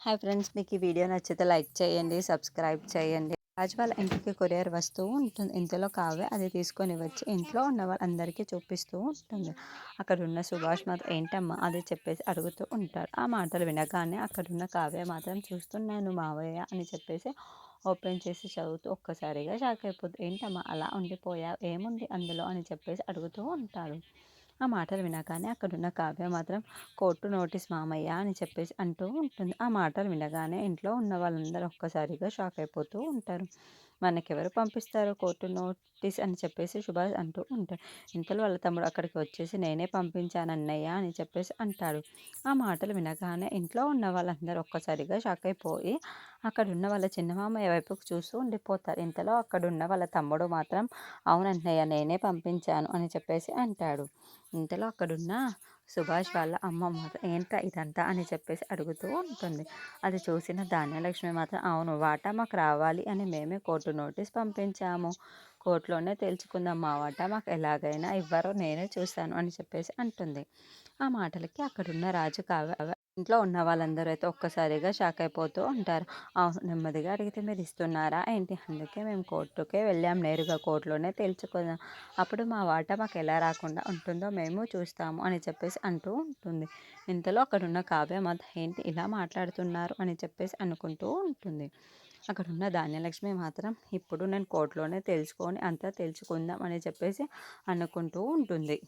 Hi friends, మీకు ఈ video నచ్చితే లైక్ చేయండి, సబ్స్క్రైబ్ చేయండి. రాజు వాళ్ళ ఇంటికి కొరియర్ వస్తువు ఉంటుంది. ఇంతలో కావ్య అది తీసుకొని వచ్చి ఇంట్లో ఉన్న వాళ్ళందరికీ చూపిస్తూ ఉంటుంది. అక్కడున్న సుభాష్ మాత్రం ఏంటమ్మా అది చెప్పేసి అడుగుతూ ఉంటాడు. ఆ మాటలు వినగానే అక్కడున్న కావ్య మాత్రం చూస్తున్నాను మావయ్య అని చెప్పేసి ఓపెన్ చేసి చదువుతూ ఒక్కసారిగా షాక్ అయిపోతుంది. ఏంటమ్మా అలా ఉండిపోయా, ఏముంది అందులో అని చెప్పేసి అడుగుతూ ఉంటాడు. ఆ మాటలు వినగానే అక్కడున్న కావ్య మాత్రం కోర్టు నోటీస్ మామయ్య అని చెప్పేసి అంటూ ఉంటుంది. ఆ మాటలు వినగానే ఇంట్లో ఉన్న వాళ్ళందరూ ఒక్కసారిగా షాక్ అయిపోతూ ఉంటారు. మనకెవరు పంపిస్తారు కోర్టు నోటీస్ అని చెప్పేసి సుభాష్ అంటూ ఉంటాడు. ఇంతలో వాళ్ళ తమ్ముడు అక్కడికి వచ్చేసి నేనే పంపించాను అన్నయ్య అని చెప్పేసి అంటాడు. ఆ మాటలు వినగానే ఇంట్లో ఉన్న వాళ్ళందరూ ఒక్కసారిగా షాక్ అయిపోయి అక్కడున్న వాళ్ళ చిన్న మామయ్య వైపుకు చూస్తూ ఉండిపోతారు. ఇంతలో అక్కడున్న వాళ్ళ తమ్ముడు మాత్రం అవునన్నయ్య నేనే పంపించాను అని చెప్పేసి అంటాడు. ఇంతలో అక్కడున్న సుభాష్ వాళ్ళ అమ్మ మాత్రం ఏంట్రా ఇదంతా అని చెప్పేసి అడుగుతూ ఉంటుంది. అది చూసిన ధాన్యలక్ష్మి మాత్రం అవును వాటా మాకు రావాలి అని మేమే కోర్టు నోటీస్ పంపించాము, కోర్టులోనే తేల్చుకుందాం, మా వాటా మాకు ఎలాగైనా ఇవ్వరో నేనే చూస్తాను అని చెప్పేసి అంటుంది. ఆ మాటలకి అక్కడున్న రాజు కావ్య ఇంట్లో ఉన్న వాళ్ళందరూ అయితే ఒక్కసారిగా షాక్ అయిపోతూ ఉంటారు. అవును నెమ్మదిగా అడిగితే మీరు ఇస్తున్నారా ఏంటి, అందుకే మేము కోర్టుకే వెళ్ళాం, నేరుగా కోర్టులోనే తేల్చుకుందాం, అప్పుడు మా వాటా మాకు ఎలా రాకుండా ఉంటుందో మేము చూస్తాము అని చెప్పేసి అంటూ ఉంటుంది. ఇంతలో అక్కడున్న కావ్య మాత్రం ఏంటి ఇలా మాట్లాడుతున్నారు అని చెప్పేసి అనుకుంటూ ఉంటుంది. అక్కడున్న ధాన్యలక్ష్మి మాత్రం ఇప్పుడు నేను కోర్టులోనే తెలుసుకొని అంతా తెలుసుకుందాం అని చెప్పేసి అనుకుంటూ ఉంటుంది.